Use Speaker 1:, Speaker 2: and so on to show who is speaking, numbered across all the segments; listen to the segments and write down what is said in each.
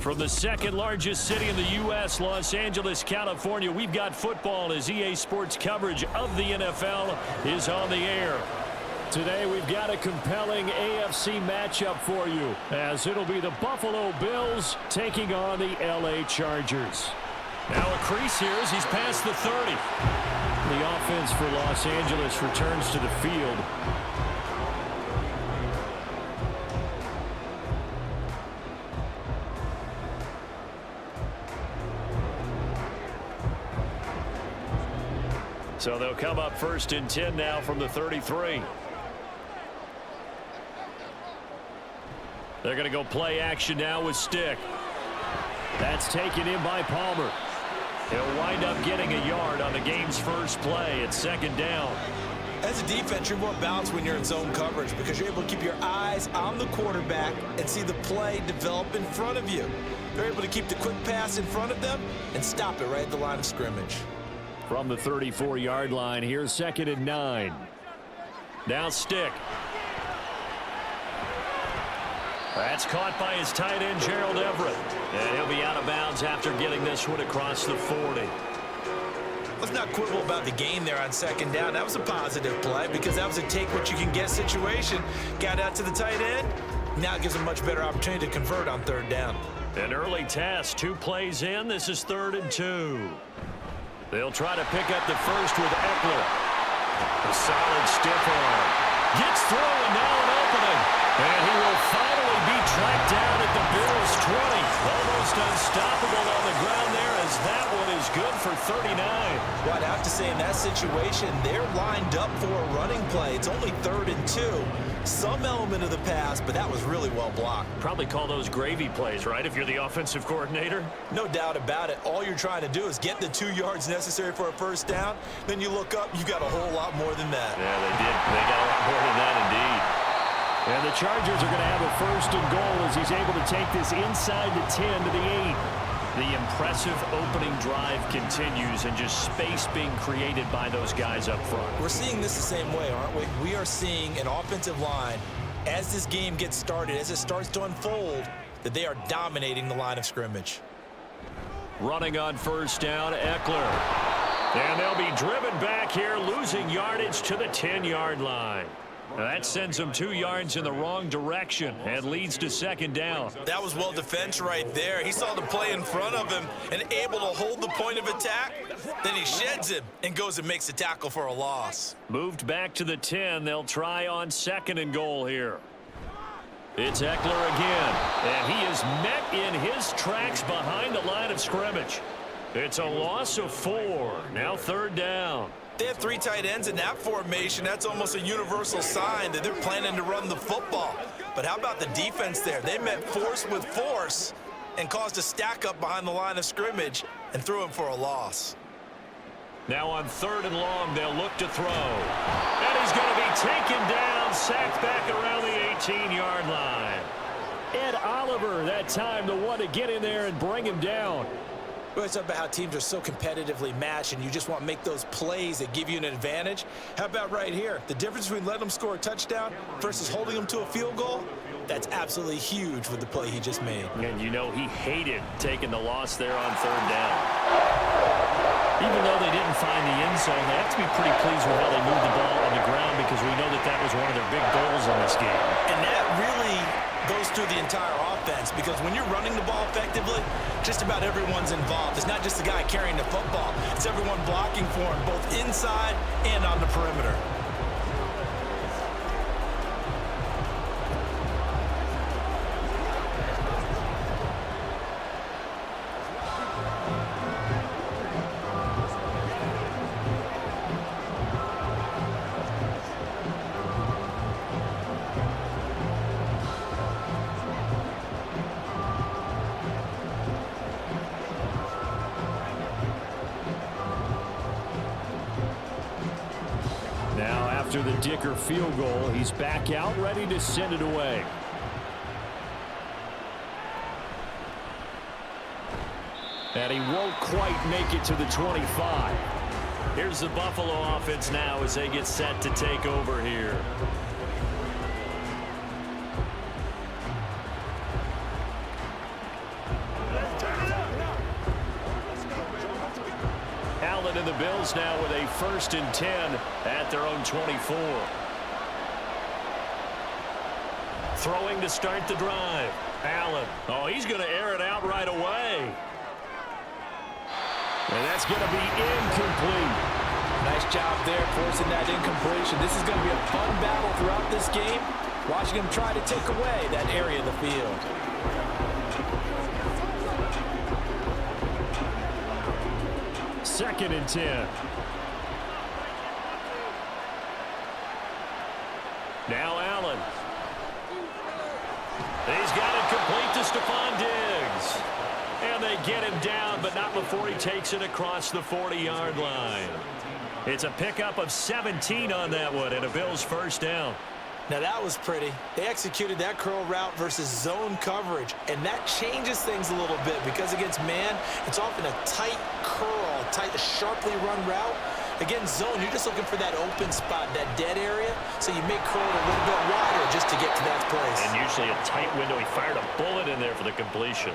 Speaker 1: From the second largest city in the U.S., Los Angeles, California, we've got football as EA Sports coverage of the NFL is on the air. Today we've got a compelling AFC matchup for you as it'll be the Buffalo Bills taking on the LA Chargers. Now a crease here as he's past the 30. The offense for Los Angeles returns to the field. So they'll come up 1st and 10 now from the 33. They're going to go play action now with Stick. That's taken in by Palmer. He'll wind up getting a yard on the game's first play at 2nd down.
Speaker 2: As a defense, you're more balanced when you're in zone coverage because you're able to keep your eyes on the quarterback and see the play develop in front of you. They're able to keep the quick pass in front of them and stop it right at the line of scrimmage.
Speaker 1: From the 34-yard line, here's 2nd and 9. Now Stick. That's caught by his tight end, Gerald Everett. And he'll be out of bounds after getting this one across the 40.
Speaker 2: Let's not quibble about the gain there on 2nd down. That was a positive play because that was a take-what-you-can-get situation. Got out to the tight end. Now it gives him a much better opportunity to convert on 3rd down.
Speaker 1: An early test. 2 plays in. This is 3rd and 2. They'll try to pick up the first with Eckler. A solid stiff arm. Gets through and now an opening. And he will finally be tracked down at the Bills' 20. Almost unstoppable on the ground there as that one is good for 39.
Speaker 2: Well, I'd have to say in that situation, they're lined up for a running play. It's only 3rd and 2. Some element of the pass, but that was really well blocked.
Speaker 1: Probably call those gravy plays, right, if you're the offensive coordinator?
Speaker 2: No doubt about it. All you're trying to do is get the 2 yards necessary for a 1st down. Then you look up, you got a whole lot more than that.
Speaker 1: Yeah, they did. They got a lot more than that indeed. And the Chargers are going to have a 1st and goal as he's able to take this inside the 10 to the 8. The impressive opening drive continues and just space being created by those guys up front.
Speaker 2: We're seeing this the same way, aren't we? We are seeing an offensive line, as this game gets started, as it starts to unfold, that they are dominating the line of scrimmage.
Speaker 1: Running on 1st down, Eckler. And they'll be driven back here, losing yardage to the 10-yard line. That sends him 2 yards in the wrong direction and leads to 2nd down.
Speaker 2: That was well defense right there. He saw the play in front of him and able to hold the point of attack. Then he sheds him and goes and makes a tackle for a loss.
Speaker 1: Moved back to the 10. They'll try on 2nd and goal here. It's Eckler again, and he is met in his tracks behind the line of scrimmage. It's a loss of 4. Now 3rd down.
Speaker 2: They have 3 tight ends in that formation. That's almost a universal sign that they're planning to run the football. But how about the defense there? They met force with force and caused a stack up behind the line of scrimmage and threw him for a loss.
Speaker 1: Now on 3rd and long, they'll look to throw. And he's going to be taken down, sacked back around the 18-yard line. Ed Oliver, that time, the one to get in there and bring him down.
Speaker 2: We always talk about how teams are so competitively matched and you just want to make those plays that give you an advantage. How about right here? The difference between letting them score a touchdown versus holding them to a field goal, that's absolutely huge with the play he just made.
Speaker 1: And you know he hated taking the loss there on 3rd down. Even though they didn't find the end zone, they have to be pretty pleased with how they moved the ball on the ground because we know that that was one of their big goals in this game.
Speaker 2: And that really goes through the entire offense because when you're running the ball effectively, just about everyone's involved. It's not just the guy carrying the football. It's everyone blocking for him, both inside and on the perimeter.
Speaker 1: After the Dicker field goal, he's back out, ready to send it away. And he won't quite make it to the 25. Here's the Buffalo offense now as they get set to take over here. And the Bills now with a 1st and 10 at their own 24. Throwing to start the drive. Allen. Oh, he's going to air it out right away. And that's going to be incomplete.
Speaker 2: Nice job there forcing that incompletion. This is going to be a fun battle throughout this game. Watching him try to take away that area of the field.
Speaker 1: Second and 10. Now Allen. He's got it complete to Stephon Diggs. And they get him down, but not before he takes it across the 40-yard line. It's a pickup of 17 on that one, and a Bills first down.
Speaker 2: Now that was pretty. They executed that curl route versus zone coverage, and that changes things a little bit because against man, it's often a tight curl, tight, sharply run route. Against zone, you're just looking for that open spot, that dead area, so you make curl a little bit wider just to get to that place.
Speaker 1: And usually a tight window. He fired a bullet in there for the completion.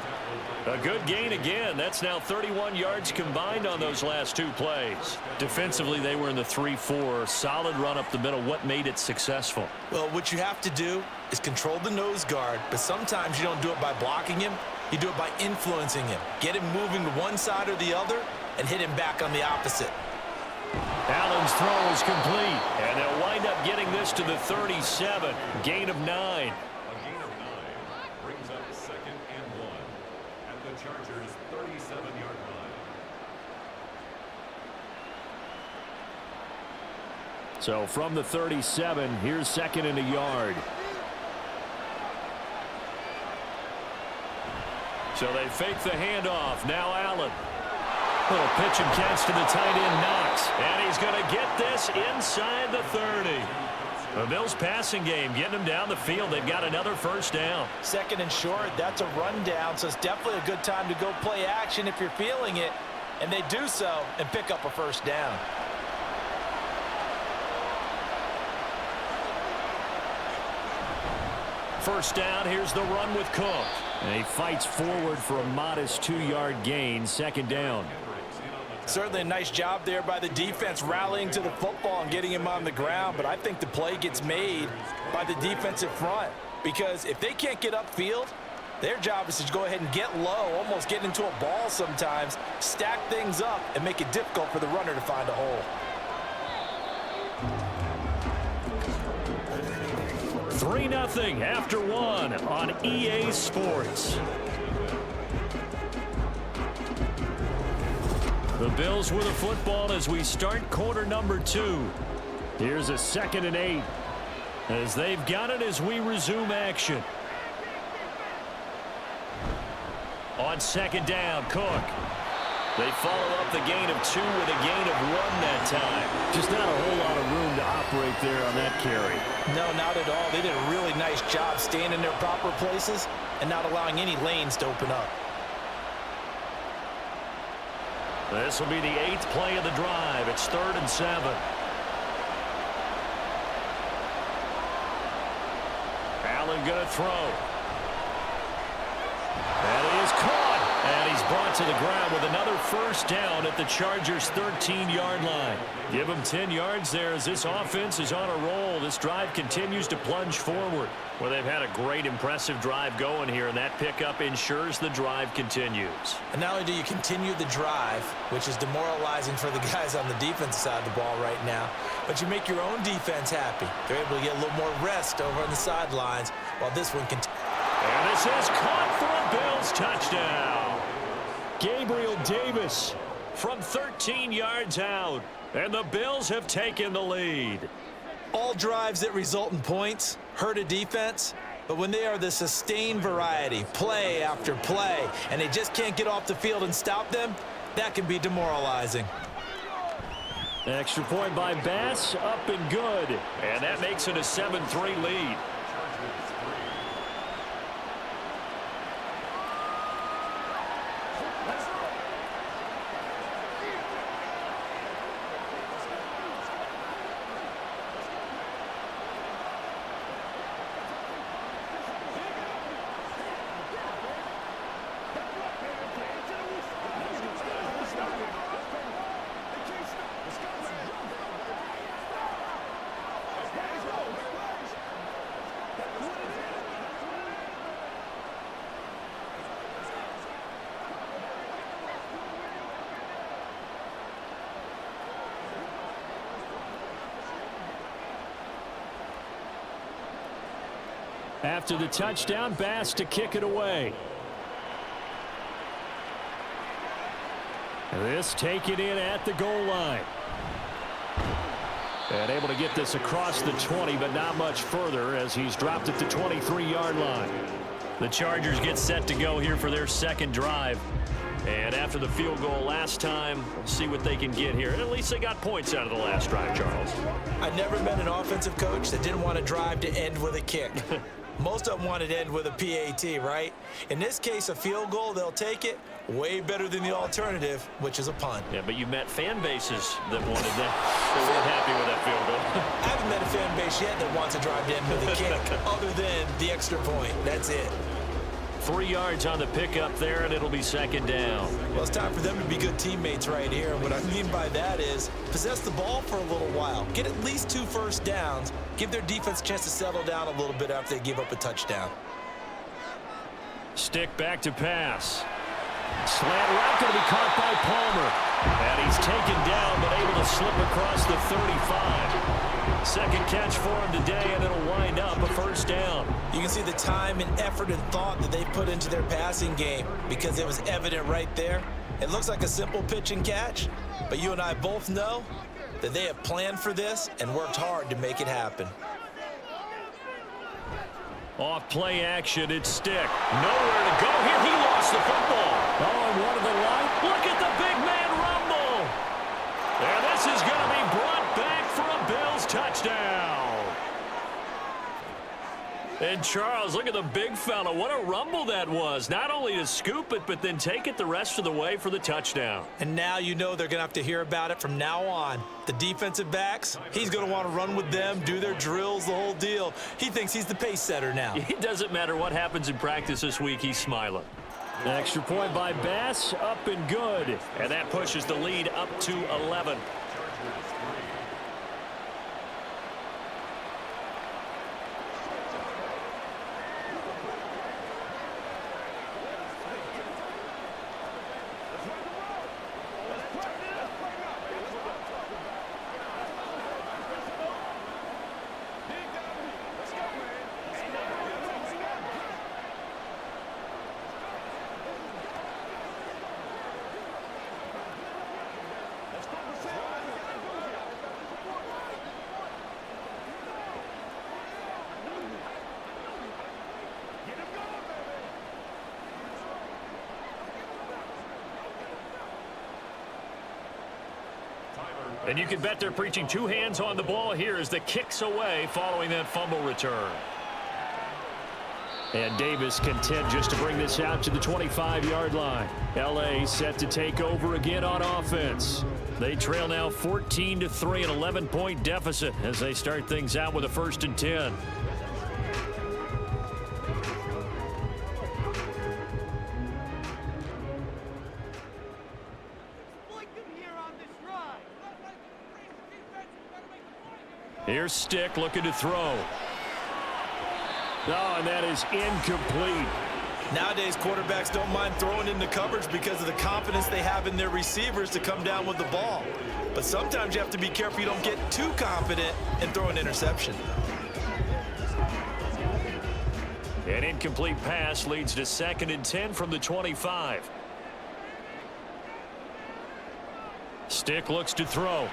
Speaker 1: A good gain again. That's now 31 yards combined on those last 2 plays. Defensively, they were in the 3-4. Solid run up the middle. What made it successful?
Speaker 2: Well, what you have to do is control the nose guard, but sometimes you don't do it by blocking him. You do it by influencing him. Get him moving to one side or the other and hit him back on the opposite.
Speaker 1: Allen's throw is complete, and they'll wind up getting this to the 37. Gain of 9.
Speaker 3: A gain of 9 brings up 2nd and 1 at the Chargers' 37-yard line.
Speaker 1: So from the 37, here's 2nd and a yard. So they fake the handoff. Now Allen. Little pitch and catch to the tight end, Knox. And he's going to get this inside the 30. The Bills passing game, getting them down the field. They've got another first down.
Speaker 2: 2nd and short, that's a rundown, so it's definitely a good time to go play action if you're feeling it. And they do so and pick up a first down.
Speaker 1: First down, here's the run with Cook. And he fights forward for a modest 2-yard gain, 2nd down.
Speaker 2: Certainly a nice job there by the defense rallying to the football and getting him on the ground, but I think the play gets made by the defensive front because if they can't get upfield, their job is to go ahead and get low, almost get into a ball sometimes, stack things up, and make it difficult for the runner to find a hole.
Speaker 1: 3-0 after 1 on EA Sports. The Bills with the football as we start quarter number 2. Here's a 2nd and 8 as they've got it as we resume action. On 2nd down, Cook. They follow up the gain of 2 with a gain of 1 that time. Just not a whole lot of room to operate there on that carry.
Speaker 2: No, not at all. They did a really nice job staying in their proper places and not allowing any lanes to open up.
Speaker 1: This will be the 8th play of the drive. It's 3rd and 7. Allen going to throw. That is caught. And he's brought to the ground with another first down at the Chargers' 13-yard line. Give him 10 yards there as this offense is on a roll. This drive continues to plunge forward. Well, they've had a great, impressive drive going here, and that pickup ensures the drive continues.
Speaker 2: And not only do you continue the drive, which is demoralizing for the guys on the defensive side of the ball right now, but you make your own defense happy. They're able to get a little more rest over on the sidelines while this one continues.
Speaker 1: And this is caught for a Bills touchdown. Gabriel Davis from 13 yards out. And the Bills have taken the lead.
Speaker 2: All drives that result in points hurt a defense, but when they are the sustained variety, play after play, and they just can't get off the field and stop them, that can be demoralizing.
Speaker 1: Extra point by Bass, up and good. And that makes it a 7-3 lead. After the touchdown, Bass to kick it away. This taken in at the goal line. And able to get this across the 20, but not much further as he's dropped it to 23-yard line. The Chargers get set to go here for their second drive. And after the field goal last time, we'll see what they can get here. At least they got points out of the last drive, Charles.
Speaker 2: I never met an offensive coach that didn't want to drive to end with a kick. Most of them wanted to end with a PAT, right? In this case, a field goal, they'll take it. Way better than the alternative, which is a punt.
Speaker 1: Yeah, but you met fan bases that wanted that. They weren't happy with that field goal.
Speaker 2: I haven't met a fan base yet that wants to drive to end with a kick, other than the extra point. That's it.
Speaker 1: 3 yards on the pickup there, and it'll be second down.
Speaker 2: Well, it's time for them to be good teammates right here. And what I mean by that is possess the ball for a little while. Get at least 2 first downs. Give their defense a chance to settle down a little bit after they give up a touchdown.
Speaker 1: Stick back to pass. Slant route going to be caught by Palmer. And he's taken down, but able to slip across the 35. Second catch for him today, and it'll wind up a first down.
Speaker 2: You can see the time and effort and thought that they put into their passing game because it was evident right there. It looks like a simple pitch and catch, but you and I both know that they have planned for this and worked hard to make it happen.
Speaker 1: Off play action, it's Stick. Nowhere to go here. He lost the football. Oh, and one of the line. Look at the big man rumble. And this is going to be brought back for a Bills touchdown. And Charles, look at the big fella. What a rumble that was. Not only to scoop it, but then take it the rest of the way for the touchdown.
Speaker 2: And now you know they're going to have to hear about it from now on. The defensive backs, he's going to want to run with them, do their drills, the whole deal. He thinks he's the pace setter now.
Speaker 1: It doesn't matter what happens in practice this week, he's smiling. Extra point by Bass, up and good. And that pushes the lead up to 11. And you can bet they're preaching 2 hands on the ball here as the kick's away following that fumble return. And Davis content just to bring this out to the 25-yard line. L.A. set to take over again on offense. They trail now 14-3, an 11-point deficit as they start things out with a 1st and 10. Here's Stick looking to throw. Oh, and that is incomplete.
Speaker 2: Nowadays, quarterbacks don't mind throwing into coverage because of the confidence they have in their receivers to come down with the ball. But sometimes you have to be careful you don't get too confident and throw an interception.
Speaker 1: An incomplete pass leads to 2nd and 10 from the 25. Stick looks to throw.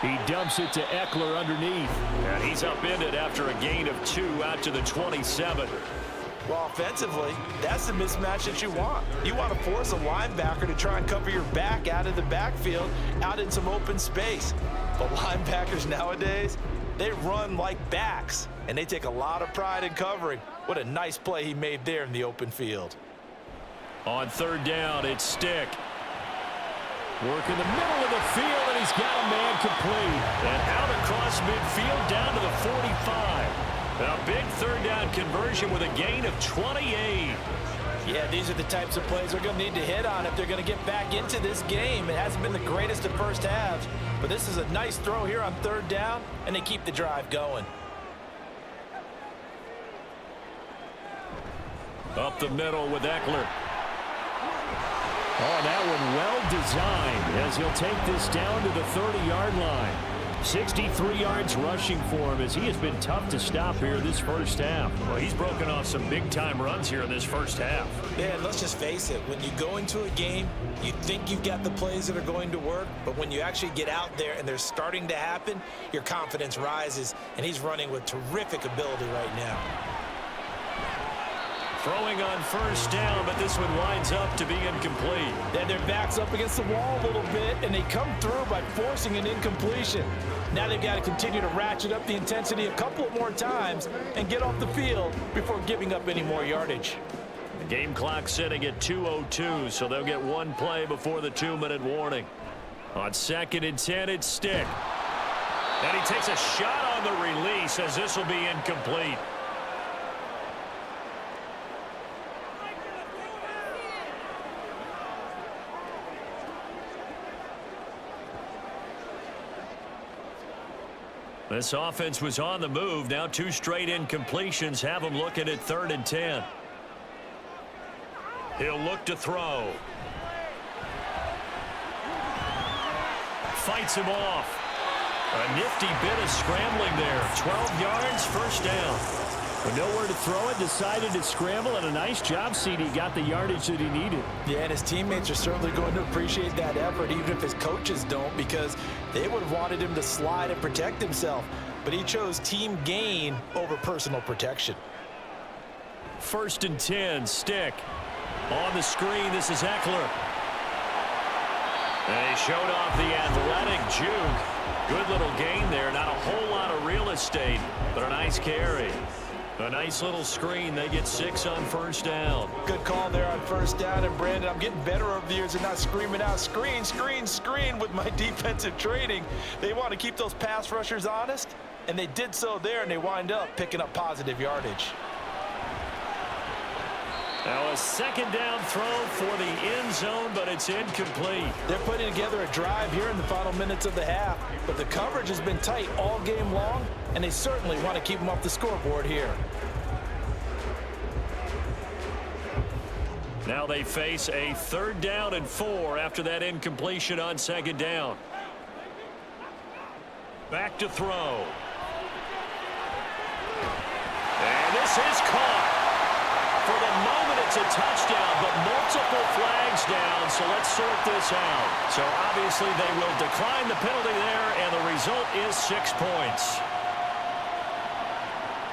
Speaker 1: He dumps it to Eckler underneath. And he's upended after a gain of 2 out to the 27.
Speaker 2: Well, offensively, that's the mismatch that you want. You want to force a linebacker to try and cover your back out of the backfield, out in some open space. But linebackers nowadays, they run like backs, and they take a lot of pride in covering. What a nice play he made there in the open field.
Speaker 1: On 3rd down, it's Stick. Work in the middle of the field, and he's got a man complete. And out across midfield down to the 45. A big 3rd down conversion with a gain of 28.
Speaker 2: Yeah, these are the types of plays they're going to need to hit on if they're going to get back into this game. It hasn't been the greatest of first halves, but this is a nice throw here on 3rd down, and they keep the drive going.
Speaker 1: Up the middle with Eckler. Oh, that one well designed as he'll take this down to the 30-yard line. 63 yards rushing for him as he has been tough to stop here this first half. Well, he's broken off some big-time runs here in this first half.
Speaker 2: Yeah, and let's just face it. When you go into a game, you think you've got the plays that are going to work, but when you actually get out there and they're starting to happen, your confidence rises, and he's running with terrific ability right now.
Speaker 1: Throwing on first down, but this one winds up to be incomplete.
Speaker 2: Then their back's up against the wall a little bit, and they come through by forcing an incompletion. Now they've got to continue to ratchet up the intensity a couple of more times and get off the field before giving up any more yardage.
Speaker 1: The game clock sitting at 2:02, so they'll get one play before the 2-minute warning. On 2nd and 10, it's Stick. And he takes a shot on the release as this will be incomplete. This offense was on the move. Now 2 straight incompletions have them looking at 3rd and 10. He'll look to throw. Fights him off. A nifty bit of scrambling there. 12 yards, first down. With nowhere to throw it, decided to scramble, and a nice job, CD. Got the yardage that he needed.
Speaker 2: Yeah, and his teammates are certainly going to appreciate that effort, even if his coaches don't, because they would have wanted him to slide and protect himself. But he chose team gain over personal protection.
Speaker 1: 1st and 10, Stick. On the screen, this is Eckler. And he showed off the athletic juke. Good little gain there. Not a whole lot of real estate, but a nice carry. A nice little screen. They get 6 on first down.
Speaker 2: Good call there on first down. And, Brandon, I'm getting better over the years and not screaming out, screen, screen, screen with my defensive training. They want to keep those pass rushers honest, and they did so there, and they wind up picking up positive yardage.
Speaker 1: Now a 2nd down throw for the end zone, but it's incomplete.
Speaker 2: They're putting together a drive here in the final minutes of the half, but the coverage has been tight all game long, and they certainly want to keep them off the scoreboard here.
Speaker 1: Now they face a 3rd down and 4 after that incompletion on 2nd down. Back to throw. And this is caught. For the moment, it's a touchdown, but multiple flags down, so let's sort this out. So obviously they will decline the penalty there, and the result is 6 points.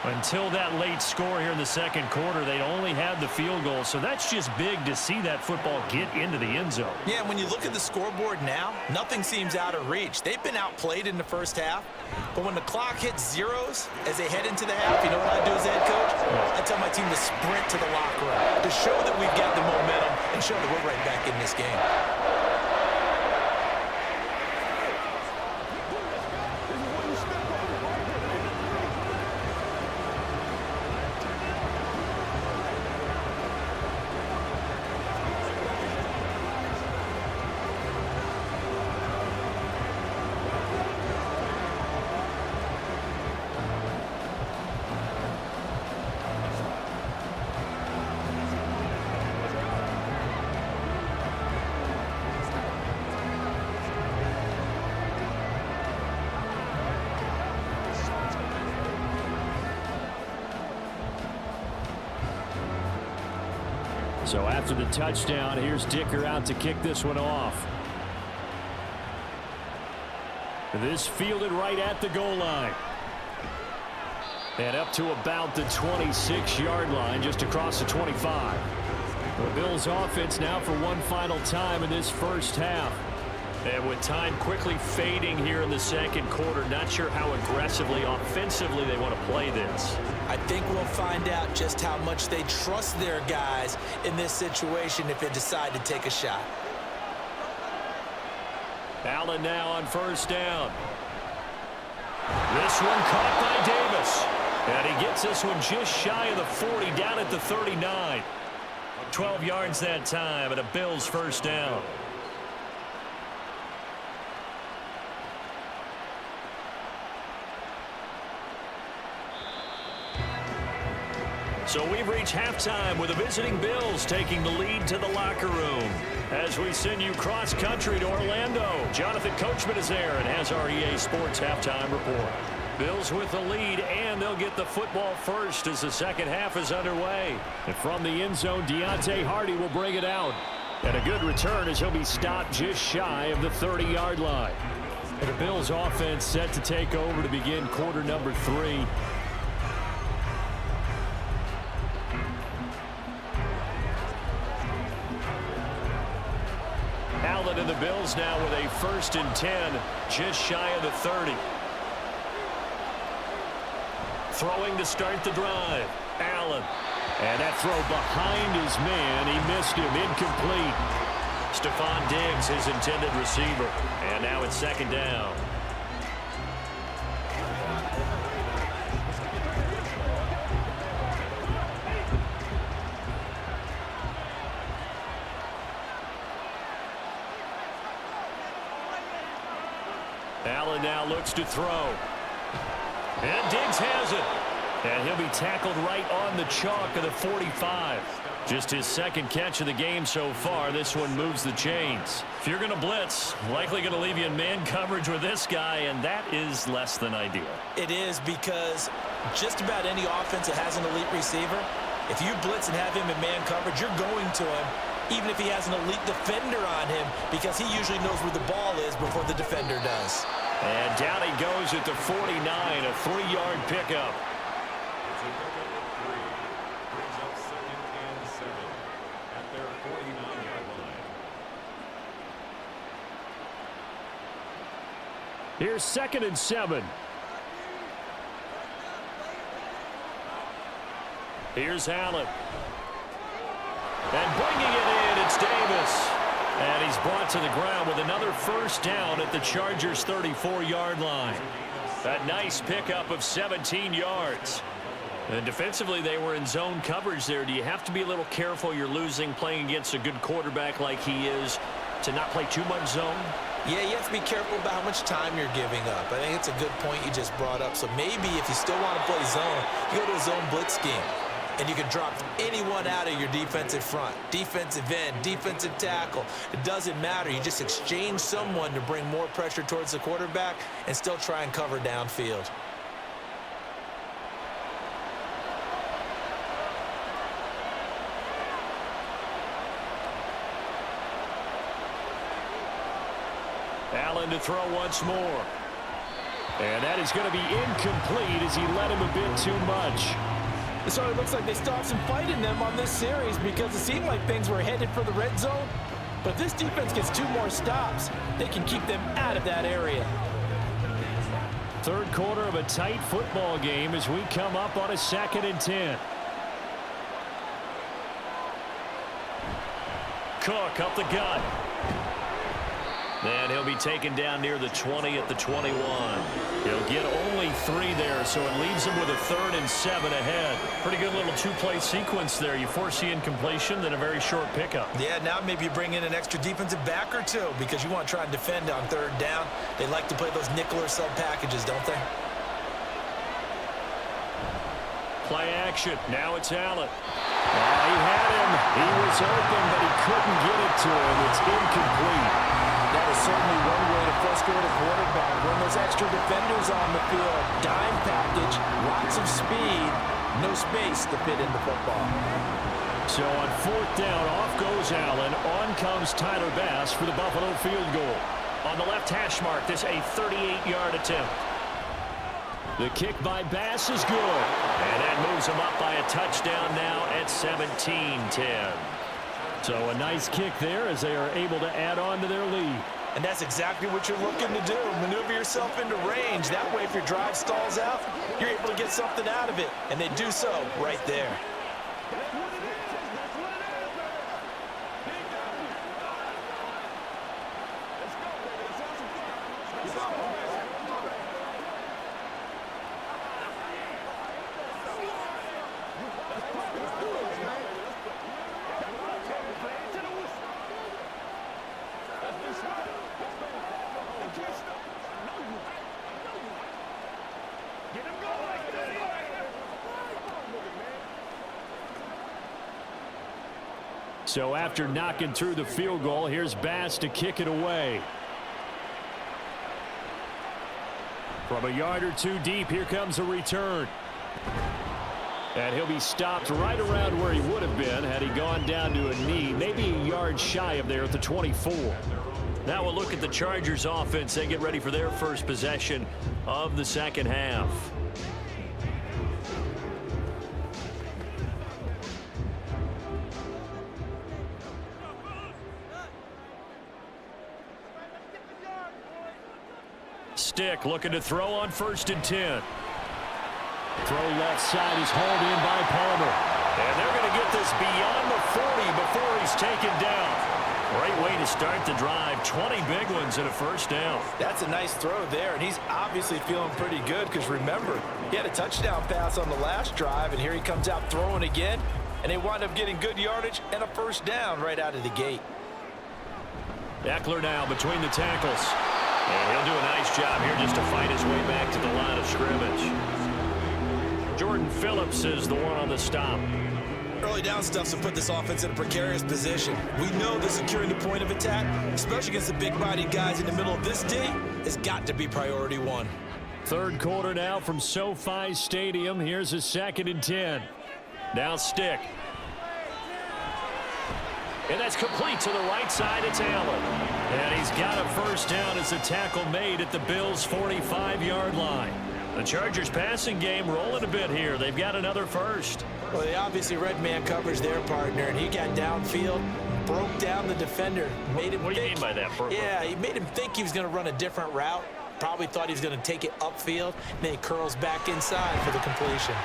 Speaker 1: Until that late score here in the 2nd quarter, they only had the field goal, so that's just big to see that football get into the end zone.
Speaker 2: Yeah, when you look at the scoreboard now, nothing seems out of reach. They've been outplayed in the first half, but when the clock hits zeros as they head into the half, you know what I do as head coach? I tell my team to sprint to the locker room to show that we've got the momentum and show that we're right back in this game.
Speaker 1: So after the touchdown, here's Dicker out to kick this one off. This fielded right at the goal line. And up to about the 26-yard line, just across the 25. The Bills offense now for one final time in this first half. And with time quickly fading here in the 2nd quarter, not sure how aggressively, offensively they want to play this.
Speaker 2: I think we'll find out just how much they trust their guys in this situation if they decide to take a shot.
Speaker 1: Allen now on first down. This one caught by Davis. And he gets this one just shy of the 40, down at the 39. 12 yards that time, and a Bills first down. So we've reached halftime with the visiting Bills taking the lead to the locker room. As we send you cross-country to Orlando, Jonathan Coachman is there and has our EA Sports halftime report. Bills with the lead, and they'll get the football first as the second half is underway. And from the end zone, Deontay Hardy will bring it out. And a good return as he'll be stopped just shy of the 30-yard line. And the Bills offense set to take over to begin quarter number 3. Allen and the Bills now with a 1st and 10, just shy of the 30. Throwing to start the drive. Allen. And that throw behind his man. He missed him. Incomplete. Stephon Diggs, his intended receiver. And now it's 2nd down. Allen now looks to throw. And Diggs has it. And he'll be tackled right on the chalk of the 45. Just his 2nd catch of the game so far. This one moves the chains. If you're going to blitz, likely going to leave you in man coverage with this guy, and that is less than ideal.
Speaker 2: It is, because just about any offense that has an elite receiver, if you blitz and have him in man coverage, you're going to him, even if he has an elite defender on him, because he usually knows where the ball is before the defender does.
Speaker 1: And down he goes at the 49, a 3-yard pickup.
Speaker 3: It's a pickup of 3. Brings up 2nd and 7 at their 49-yard line.
Speaker 1: Here's 2nd and 7. Here's Allen. And bringing it in, it's Davis. And he's brought to the ground with another 1st down at the Chargers' 34-yard line. A nice pickup of 17 yards. And defensively, they were in zone coverage there. Do you have to be a little careful? You're losing, playing against a good quarterback like he is, to not play too much zone?
Speaker 2: Yeah, you have to be careful about how much time you're giving up. I think it's a good point you just brought up. So maybe if you still want to play zone, you go to a zone blitz scheme. And you can drop anyone out of your defensive front, defensive end, defensive tackle. It doesn't matter. You just exchange someone to bring more pressure towards the quarterback and still try and cover downfield.
Speaker 1: Allen to throw once more. And that is going to be incomplete as he let him a bit too much.
Speaker 4: So it looks like they still have some fight in them on this series, because it seemed like things were headed for the red zone. But if this defense gets 2 more stops, they can keep them out of that area.
Speaker 1: 3rd quarter of a tight football game as we come up on a 2nd and 10. Cook up the gut. And he'll be taken down near the 20 at the 21. He'll get only 3 there, so it leaves him with a 3rd and 7 ahead. Pretty good little 2-play sequence there. You force the incompletion, then a very short pickup.
Speaker 2: Yeah, now maybe you bring in an extra defensive back or 2 because you want to try and defend on 3rd down. They like to play those nickel or sub packages, don't they?
Speaker 1: Play action. Now it's Allen. He had him. He was open, but he couldn't get it to him. It's incomplete.
Speaker 4: That is certainly one way to frustrate a quarterback. When there's extra defenders on the field, dime package, lots of speed, no space to fit in the football.
Speaker 1: So on 4th down, off goes Allen. On comes Tyler Bass for the Buffalo field goal. On the left hash mark, this a 38-yard attempt. The kick by Bass is good. And that moves him up by a touchdown now at 17-10. So a nice kick there as they are able to add on to their lead.
Speaker 2: And that's exactly what you're looking to do. Maneuver yourself into range. That way, if your drive stalls out, you're able to get something out of it. And they do so right there.
Speaker 1: So after knocking through the field goal, here's Bass to kick it away. From a yard or two deep, here comes a return. And he'll be stopped right around where he would have been had he gone down to a knee, maybe a yard shy of there at the 24. Now we'll look at the Chargers offense. They get ready for their first possession of the second half. Stick looking to throw on 1st and 10. Throw left side. He's hauled in by Palmer. And they're going to get this beyond the 40 before he's taken down. Great way to start the drive. 20 big ones and a first down.
Speaker 4: That's a nice throw there, and he's obviously feeling pretty good because remember, he had a touchdown pass on the last drive, and here he comes out throwing again, and they wind up getting good yardage and a first down right out of the gate.
Speaker 1: Eckler now between the tackles. And he'll do a nice job here just to fight his way back to the line of scrimmage. Jordan Phillips is the one on the stop.
Speaker 2: Early down stuff's to put this offense in a precarious position. We know that securing the point of attack, especially against the big-bodied guys in the middle of this D, has got to be priority one.
Speaker 1: Third quarter now from SoFi Stadium. Here's a 2nd and 10. Now Stick. And that's complete to the right side. It's Allen. And he's got a first down as the tackle made at the Bills' 45-yard line. The Chargers passing game rolling a bit here. They've got another first.
Speaker 4: Well, they obviously read man coverage their partner, and he got downfield, broke down the defender. Made him
Speaker 1: what do you mean by that?
Speaker 4: Yeah, he made him think he was going to run a different route. Probably thought he was going to take it upfield. Then he curls back inside for the completion.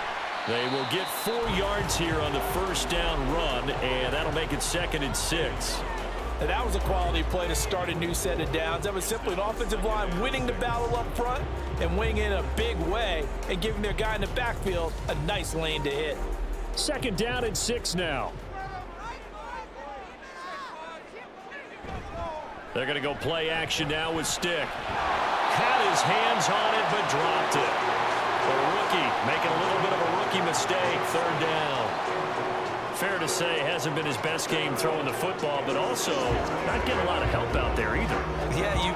Speaker 1: They will get 4 yards here on the first down run, and that'll make it 2nd and 6.
Speaker 4: And that was a quality play to start a new set of downs. That was simply an offensive line winning the battle up front and winning in a big way and giving their guy in the backfield a nice lane to hit.
Speaker 1: 2nd down and 6 now. They're going to go play action now with Stick. Had his hands on it, but dropped it. The rookie making a little bit of a rookie mistake. 3rd down. Fair to say, hasn't been his best game throwing the football, but also not getting a lot of help out there either.
Speaker 2: Yeah, you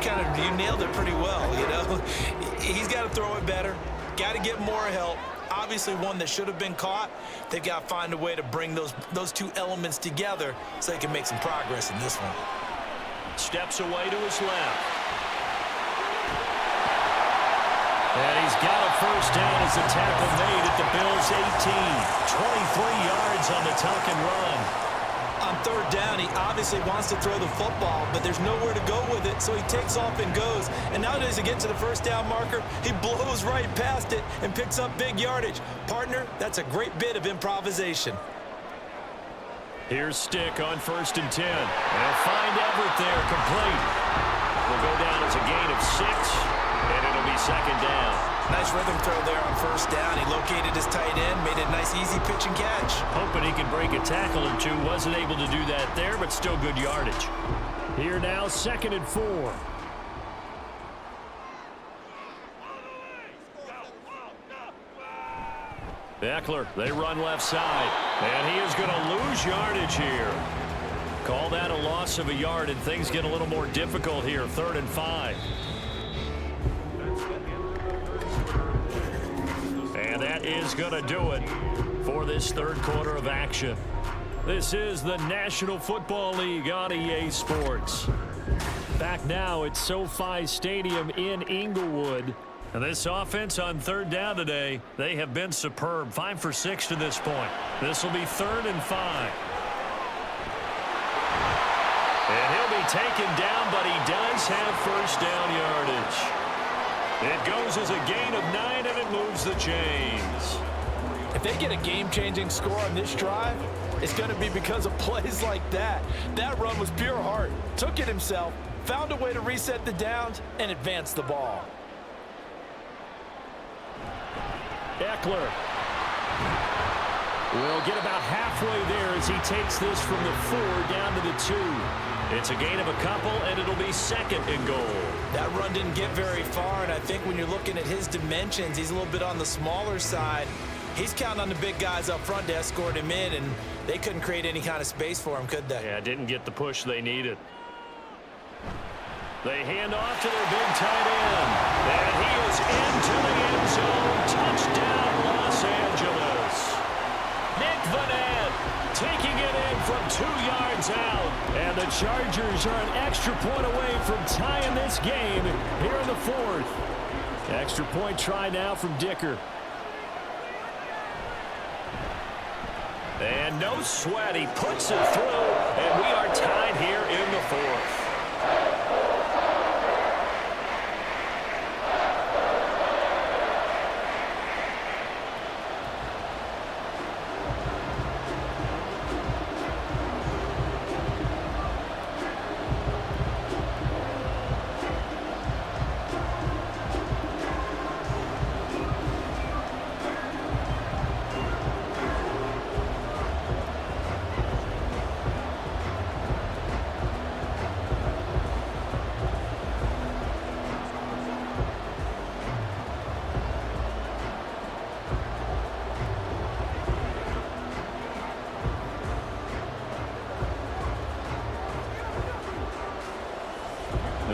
Speaker 2: nailed it pretty well, you know. He's got to throw it better. Got to get more help. Obviously one that should have been caught. They've got to find a way to bring those two elements together so they can make some progress in this one.
Speaker 1: Steps away to his left. And he's got a first down as the tackle made at the Bills' 18. 23 yards on the tuck and run.
Speaker 2: On 3rd down, he obviously wants to throw the football, but there's nowhere to go with it, so he takes off and goes. And nowadays, to get to the first down marker, he blows right past it and picks up big yardage. Partner, that's a great bit of improvisation.
Speaker 1: Here's Stick on 1st and 10. And he'll find Everett there, complete. Will go down as a gain of 6, and it'll be 2nd down.
Speaker 2: Nice rhythm throw there on 1st down. He located his tight end, made a nice easy pitch and catch.
Speaker 1: Hoping he can break a tackle or two. Wasn't able to do that there, but still good yardage. Here now, 2nd and 4. Eckler, they run left side. And he is going to lose yardage here. Call that a loss of a yard, and things get a little more difficult here. 3rd and 5. And that is going to do it for this 3rd quarter of action. This is the National Football League on EA Sports. Back now at SoFi Stadium in Inglewood. And this offense on 3rd down today, they have been superb. 5 for 6 to this point. This will be 3rd and 5. And he'll be taken down, but he does have first down yardage. It goes as a gain of 9, and it moves the chains.
Speaker 4: If they get a game-changing score on this drive, it's going to be because of plays like that. That run was pure heart. Took it himself, found a way to reset the downs, and advance the ball.
Speaker 1: Eckler will get about halfway there as he takes this from the 4 down to the 2. It's a gain of a couple, and it'll be 2nd and goal.
Speaker 2: That run didn't get very far, and I think when you're looking at his dimensions, he's a little bit on the smaller side. He's counting on the big guys up front to escort him in, and they couldn't create any kind of space for him, could they?
Speaker 1: Yeah, didn't get the push they needed. They hand off to their big tight end. And he is into the end zone. Touchdown, Los Angeles. Nick Vanette taking it in from 2 yards out. And the Chargers are an extra point away from tying this game here in the 4th. Extra point try now from Dicker. And no sweat. He puts it through. And we are tied here in the 4th.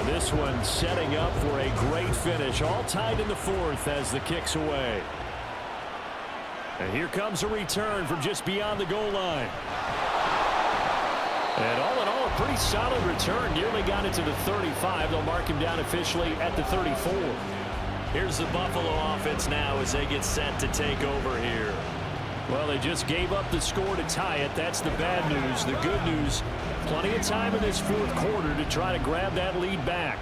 Speaker 1: This one setting up for a great finish. All tied in the 4th as the kick's away. And here comes a return from just beyond the goal line. And all in all, a pretty solid return. Nearly got it to the 35. They'll mark him down officially at the 34. Here's the Buffalo offense now as they get set to take over here. Well, they just gave up the score to tie it. That's the bad news. The good news, plenty of time in this 4th quarter to try to grab that lead back.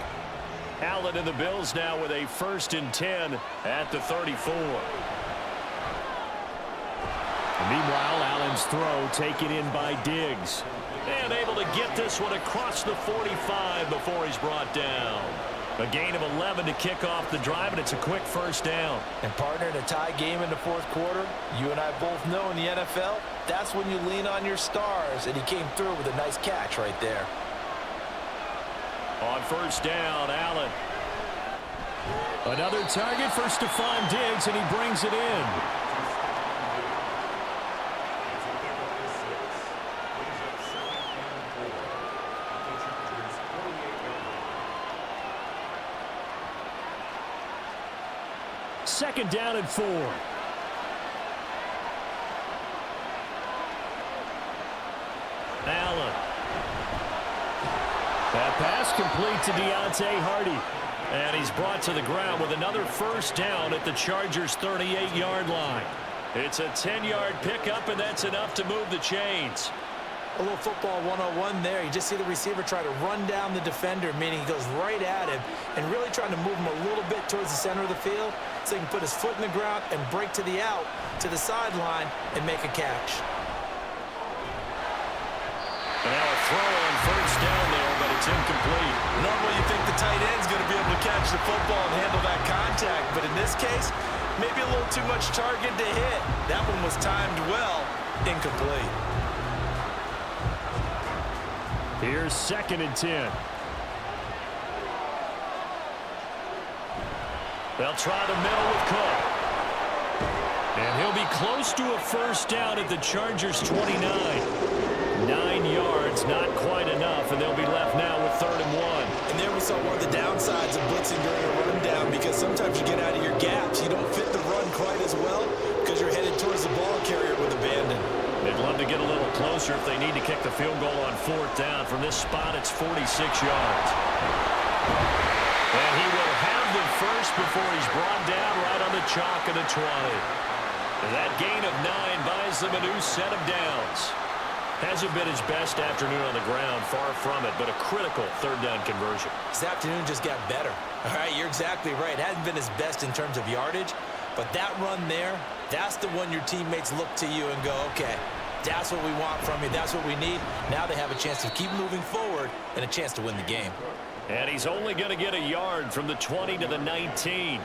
Speaker 1: Allen and the Bills now with a 1st and 10 at the 34. And meanwhile, Allen's throw taken in by Diggs. And able to get this one across the 45 before he's brought down. A gain of 11 to kick off the drive, and it's a quick 1st down.
Speaker 4: And partner, in a tie game in the 4th quarter, you and I both know in the NFL, that's when you lean on your stars, and he came through with a nice catch right there.
Speaker 1: On 1st down, Allen. Another target for Stephon Diggs, and he brings it in. Second down and 4. Allen. That pass complete to Deontay Hardy. And he's brought to the ground with another 1st down at the Chargers' 38-yard line. It's a 10-yard pickup, and that's enough to move the chains.
Speaker 2: A little football 101 there. You just see the receiver try to run down the defender, meaning he goes right at him and really trying to move him a little bit towards the center of the field so he can put his foot in the ground and break to the out, to the sideline, and make a catch.
Speaker 1: And now a throw on 1st down there, but it's incomplete.
Speaker 2: Normally you think the tight end's going to be able to catch the football and handle that contact, but in this case, maybe a little too much target to hit. That one was timed well, incomplete.
Speaker 1: Here's 2nd and 10. They'll try the middle with Cook. And he'll be close to a 1st down at the Chargers' 29. 9 yards, not quite enough, and they'll be left now with 3rd and 1.
Speaker 2: And there we saw one of the downsides of blitzing during a rundown, because sometimes you get out of your gaps. You don't fit the run quite as well because you're headed towards the ball carrier with abandon.
Speaker 1: They'd love to get a little closer if they need to kick the field goal on 4th down. From this spot, it's 46 yards. And he will have the first before he's brought down right on the chalk of the 20. And that gain of 9 buys them a new set of downs. Hasn't been his best afternoon on the ground, far from it, but a critical 3rd down conversion.
Speaker 2: This afternoon just got better. All right, you're exactly right. Hasn't been his best in terms of yardage, but that run there, that's the one your teammates look to you and go, okay, that's what we want from you. That's what we need. Now they have a chance to keep moving forward and a chance to win the game.
Speaker 1: And he's only going to get a yard from the 20 to the 19.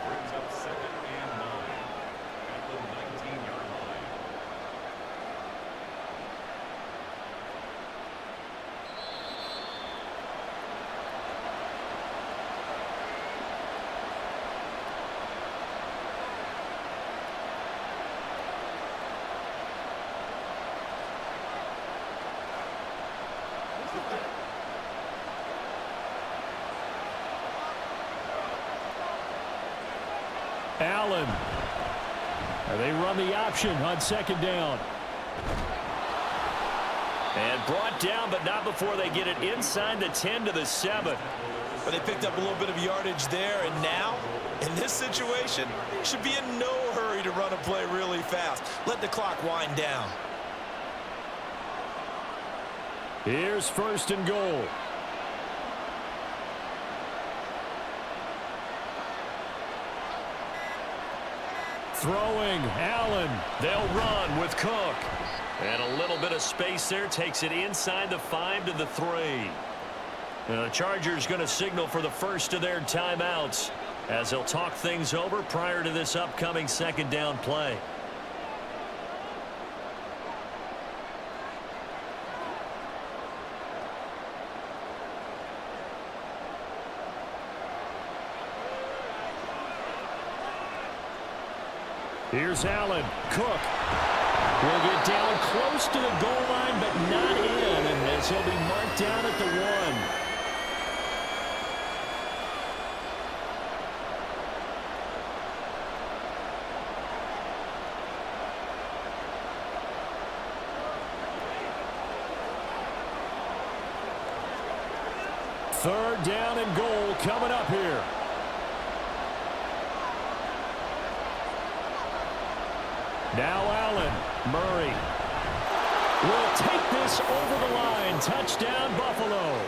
Speaker 1: Allen. And they run the option on second down. And brought down, but not before they get it inside the 10 to the 7.
Speaker 2: But they picked up a little bit of yardage there, and now, in this situation, should be in no hurry to run a play really fast. Let the clock wind down.
Speaker 1: Here's first and goal. Throwing, Allen. They'll run with Cook. And a little bit of space there takes it inside the 5 to the 3. Now the Chargers going to signal for the first of their timeouts as they'll talk things over prior to this upcoming second down play. Here's Allen. Cook will get down close to the goal line, but not in, and as he'll be marked down at the 1. Third down and goal coming up here. Now Allen. Murray will take this over the line. Touchdown, Buffalo.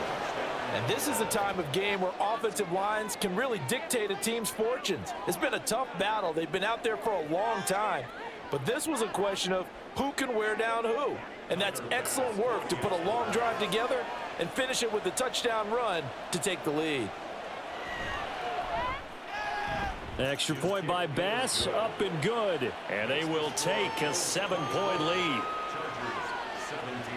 Speaker 4: And this is a time of game where offensive lines can really dictate a team's fortunes. It's been a tough battle. They've been out there for a long time. But this was a question of who can wear down who. And that's excellent work to put a long drive together and finish it with a touchdown run to take the lead.
Speaker 1: Extra point by Bass, up and good. And they will take a 7-point lead.
Speaker 3: Chargers 17.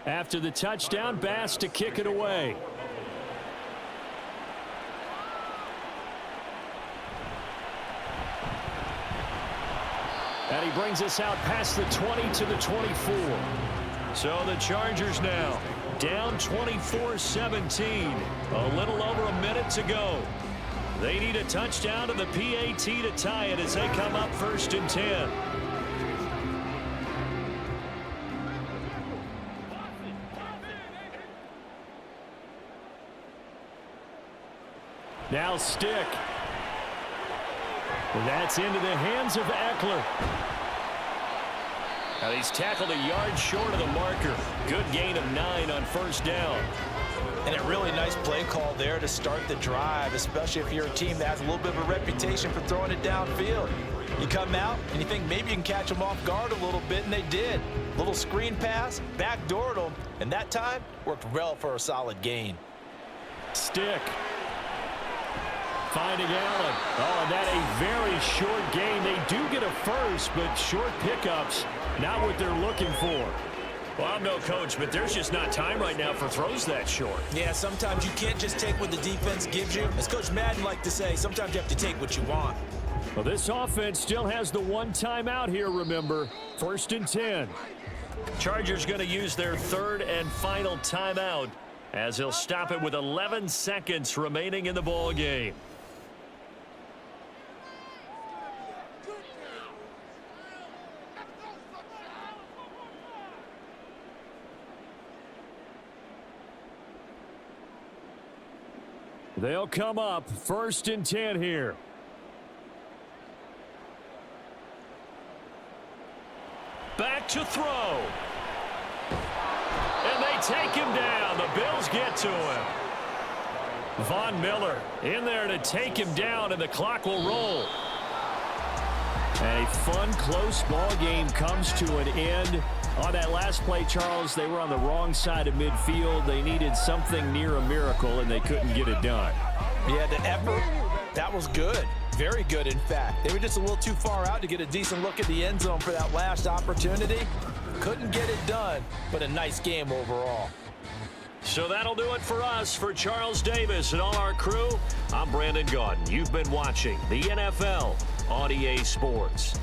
Speaker 1: After the touchdown, Bass to kick it away. And he brings us out past the 20 to the 24. So the Chargers now down 24-17. A little over a minute to go. They need a touchdown to the PAT to tie it as they come up first and 10. Now Stick. That's into the hands of Eckler. Now he's tackled a yard short of the marker. Good gain of 9 on first down.
Speaker 2: And a really nice play call there to start the drive, especially if you're a team that has a little bit of a reputation for throwing it downfield. You come out and you think maybe you can catch them off guard a little bit, and they did. Little screen pass, backdoored them, and that time worked well for a solid gain.
Speaker 1: Stick. Finding Allen. Oh, and that a very short gain. They do get a first, but short pickups, not what they're looking for. Well, I'm no coach, but there's just not time right now for throws that short.
Speaker 2: Yeah, sometimes you can't just take what the defense gives you. As Coach Madden liked to say, sometimes you have to take what you want.
Speaker 1: Well, this offense still has the one timeout here, remember. First and 10. Chargers going to use their third and final timeout as he'll stop it with 11 seconds remaining in the ball game. They'll come up first and 10 here. Back to throw. And they take him down. The Bills get to him. Von Miller in there to take him down, and the clock will roll. And a fun, close ball game comes to an end. On that last play, Charles, they were on the wrong side of midfield. They needed something near a miracle, and they couldn't get it done.
Speaker 4: Yeah, the effort, that was good. Very good, in fact. They were just a little too far out to get a decent look at the end zone for that last opportunity. Couldn't get it done, but a nice game overall.
Speaker 1: So that'll do it for us. For Charles Davis and all our crew, I'm Brandon Gaudin. You've been watching the NFL on EA Sports.